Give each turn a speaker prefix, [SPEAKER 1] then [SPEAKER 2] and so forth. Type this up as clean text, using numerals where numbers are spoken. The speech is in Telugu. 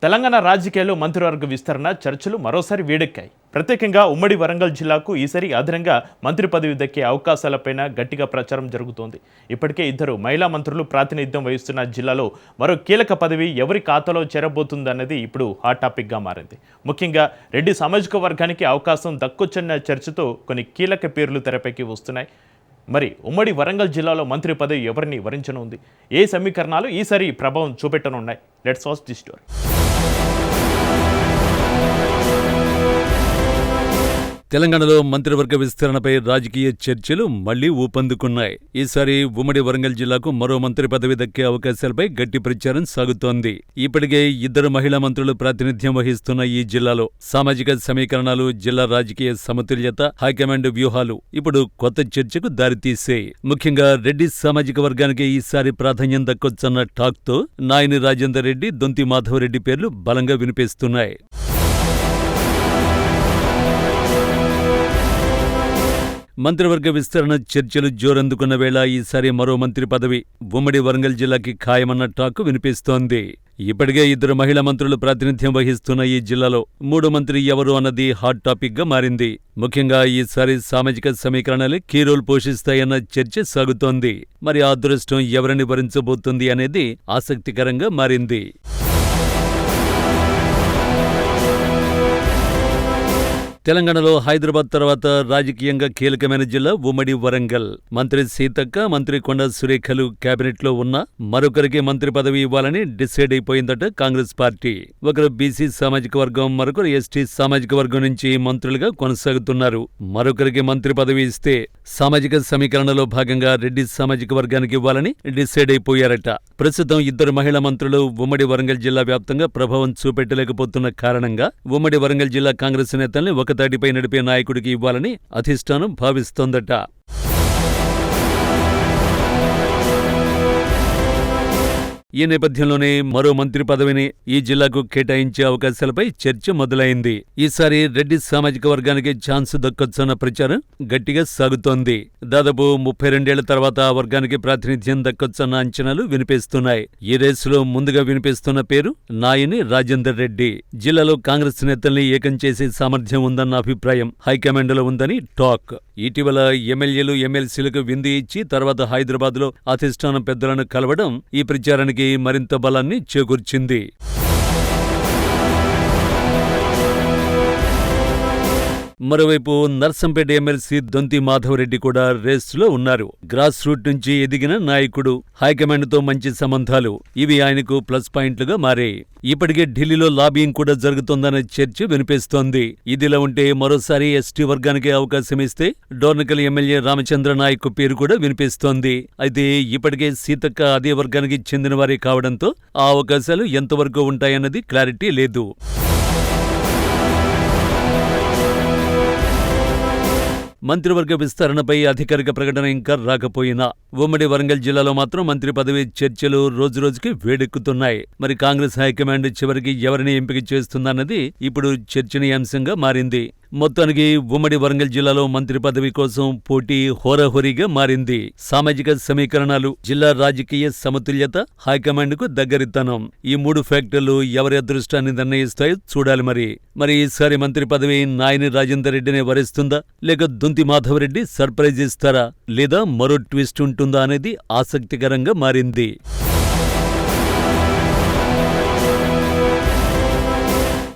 [SPEAKER 1] తెలంగాణ రాజకీయాల్లో మంత్రివర్గ విస్తరణ చర్చలు మరోసారి వేడెక్కాయి. ప్రత్యేకంగా ఉమ్మడి వరంగల్ జిల్లాకు ఈసారి అదనంగా మంత్రి పదవి దక్కే అవకాశాలపైన గట్టిగా ప్రచారం జరుగుతోంది. ఇప్పటికే ఇద్దరు మహిళా మంత్రులు ప్రాతినిధ్యం వహిస్తున్న జిల్లాలో మరో కీలక పదవి ఎవరి ఖాతాలో చేరబోతుందన్నది ఇప్పుడు హాట్ టాపిక్గా మారింది. ముఖ్యంగా రెడ్డి సామాజిక వర్గానికి అవకాశం దక్కొచ్చన్న చర్చతో కొన్ని కీలక పేర్లు తెరపైకి వస్తున్నాయి. మరి ఉమ్మడి వరంగల్ జిల్లాలో మంత్రి పదవి ఎవరిని వరించనుంది? ఏ సమీకరణాలు ఈసారి ప్రభావం చూపెట్టనున్నాయి? Let's watch the story.
[SPEAKER 2] తెలంగాణలో మంత్రివర్గ విస్తరణపై రాజకీయ చర్చలు మళ్లీ ఊపందుకున్నాయి. ఈసారి ఉమ్మడి వరంగల్ జిల్లాకు మరో మంత్రి పదవి దక్కే అవకాశాలపై గట్టి ప్రచారం సాగుతోంది. ఇప్పటికే ఇద్దరు మహిళా మంత్రులు ప్రాతినిధ్యం వహిస్తున్న ఈ జిల్లాలో సామాజిక సమీకరణాలు, జిల్లా రాజకీయ సమతుల్యత, హైకమాండ్ వ్యూహాలు ఇప్పుడు కొత్త చర్చకు దారితీశాయి. ముఖ్యంగా రెడ్డి సామాజిక వర్గానికి ఈసారి ప్రాధాన్యం దక్కొచ్చన్న టాక్తో నాయని రాజేందర్ రెడ్డి, దొంతి మాధవరెడ్డి పేర్లు బలంగా వినిపిస్తున్నాయి. మంత్రివర్గ విస్తరణ చర్చలు జోరందుకున్న వేళ ఈసారి మరో మంత్రి పదవి ఉమ్మడి వరంగల్ జిల్లాకి ఖాయమన్న టాక్ వినిపిస్తోంది. ఇప్పటికే ఇద్దరు మహిళా మంత్రులు ప్రాతినిధ్యం వహిస్తున్న ఈ జిల్లాలో మూడో మంత్రి ఎవరు అన్నది హాట్ టాపిక్ గా మారింది. ముఖ్యంగా ఈసారి సామాజిక సమీకరణలే కీ రోల్ పోషిస్తాయన్న చర్చ సాగుతోంది. మరి ఆ అదృష్టం ఎవరిని వరించబోతుంది అనేది ఆసక్తికరంగా మారింది. తెలంగాణలో హైదరాబాద్ తర్వాత రాజకీయంగా కీలకమైన జిల్లా ఉమ్మడి వరంగల్. మంత్రి సీతక్క, మంత్రి కొండా సురేఖలు కేబినెట్లో ఉన్నా మరొకరికి మంత్రి పదవి ఇవ్వాలని డిసైడ్ అయిపోయిందట కాంగ్రెస్ పార్టీ. ఒకరు బీసీ సామాజిక వర్గం, మరొకరు ఎస్టీ సామాజిక వర్గం నుంచి మంత్రులుగా కొనసాగుతున్నారు. మరొకరికి మంత్రి పదవి ఇస్తే సామాజిక సమీకరణలో భాగంగా రెడ్డి సామాజిక వర్గానికి ఇవ్వాలని డిసైడ్ అయిపోయారట. ప్రస్తుతం ఇద్దరు మహిళా మంత్రులు ఉమ్మడి వరంగల్ జిల్లా వ్యాప్తంగా ప్రభావం చూపెట్టలేకపోతున్న కారణంగా ఉమ్మడి వరంగల్ జిల్లా కాంగ్రెస్ నేతల్ని ఒకతాటిపై నడిపే నాయకుడికి ఇవ్వాలని అధిష్టానం భావిస్తోందట. ఈ నేపథ్యంలోనే మరో మంత్రి పదవిని ఈ జిల్లాకు కేటాయించే అవకాశాలపై చర్చ మొదలైంది. ఈసారి రెడ్డి సామాజిక వర్గానికి ఛాన్స్ దక్కొచ్చన్న ప్రచారం గట్టిగా సాగుతోంది. దాదాపు 32 ఏళ్ల తర్వాత ఆ వర్గానికి ప్రాతినిధ్యం దక్కొచ్చన్న అంచనాలు వినిపిస్తున్నాయి. ఈ రేసులో ముందుగా వినిపిస్తున్న పేరు నాయని రాజేందర్ రెడ్డి. జిల్లాలో కాంగ్రెస్ నేతల్ని ఏకం చేసే సామర్థ్యం ఉందన్న అభిప్రాయం హైకమాండ్లో ఉందని టాక్. ఇటీవల ఎమ్మెల్యేలు, ఎమ్మెల్సీలకు విందు ఇచ్చి తర్వాత హైదరాబాద్లో అధిష్టానం పెద్దలను కలవడం ఈ ప్రచారానికి మరింత బలాన్ని చేకూర్చింది. మరోవైపు నర్సంపేట ఎమ్మెల్సీ దొంతి మాధవరెడ్డి కూడా రేసులో ఉన్నారు. గ్రాస్ రూట్ నుంచి ఎదిగిన నాయకుడు, హైకమాండ్తో మంచి సంబంధాలు, ఇవి ఆయనకు ప్లస్ పాయింట్లుగా మారాయి. ఇప్పటికే ఢిల్లీలో లాబింగ్ కూడా జరుగుతోందనే చర్చ వినిపిస్తోంది. ఇదిలా ఉంటే మరోసారి ఎస్టీ వర్గానికి అవకాశం ఇస్తే డోర్నకల్ ఎమ్మెల్యే రామచంద్ర నాయక్ పేరు కూడా వినిపిస్తోంది. అయితే ఇప్పటికే సీతక్క అదే వర్గానికి చెందిన వారే కావడంతో ఆ అవకాశాలు ఎంతవరకు ఉంటాయన్నది క్లారిటీ లేదు. మంత్రివర్గ విస్తరణపై అధికారిక ప్రకటన ఇంకా రాకపోయినా ఉమ్మడి వరంగల్ జిల్లాలో మాత్రం మంత్రి పదవి చర్చలు రోజురోజుకి వేడెక్కుతున్నాయి. మరి కాంగ్రెస్ హైకమాండ్ చివరికి ఎవరిని ఎంపిక చేస్తుందన్నది ఇప్పుడు చర్చనీయాంశంగా మారింది. మొత్తానికి ఉమ్మడి వరంగల్ జిల్లాలో మంత్రి పదవి కోసం పోటీ హోరాహోరీగా మారింది. సామాజిక సమీకరణాలు, జిల్లా రాజకీయ సమతుల్యత, హైకమాండ్కు దగ్గరితనం, ఈ 3 ఫ్యాక్టర్లు ఎవరి అదృష్టాన్ని నిర్ణయిస్తాయో చూడాలి. మరి ఈసారి మంత్రి పదవి నాయని రాజేందర్ రెడ్డినే వరిస్తుందా, లేక దొంతి మాధవరెడ్డి సర్ప్రైజ్ ఇస్తారా, లేదా మరో ట్విస్ట్ ఉంటుందా అనేది ఆసక్తికరంగా మారింది.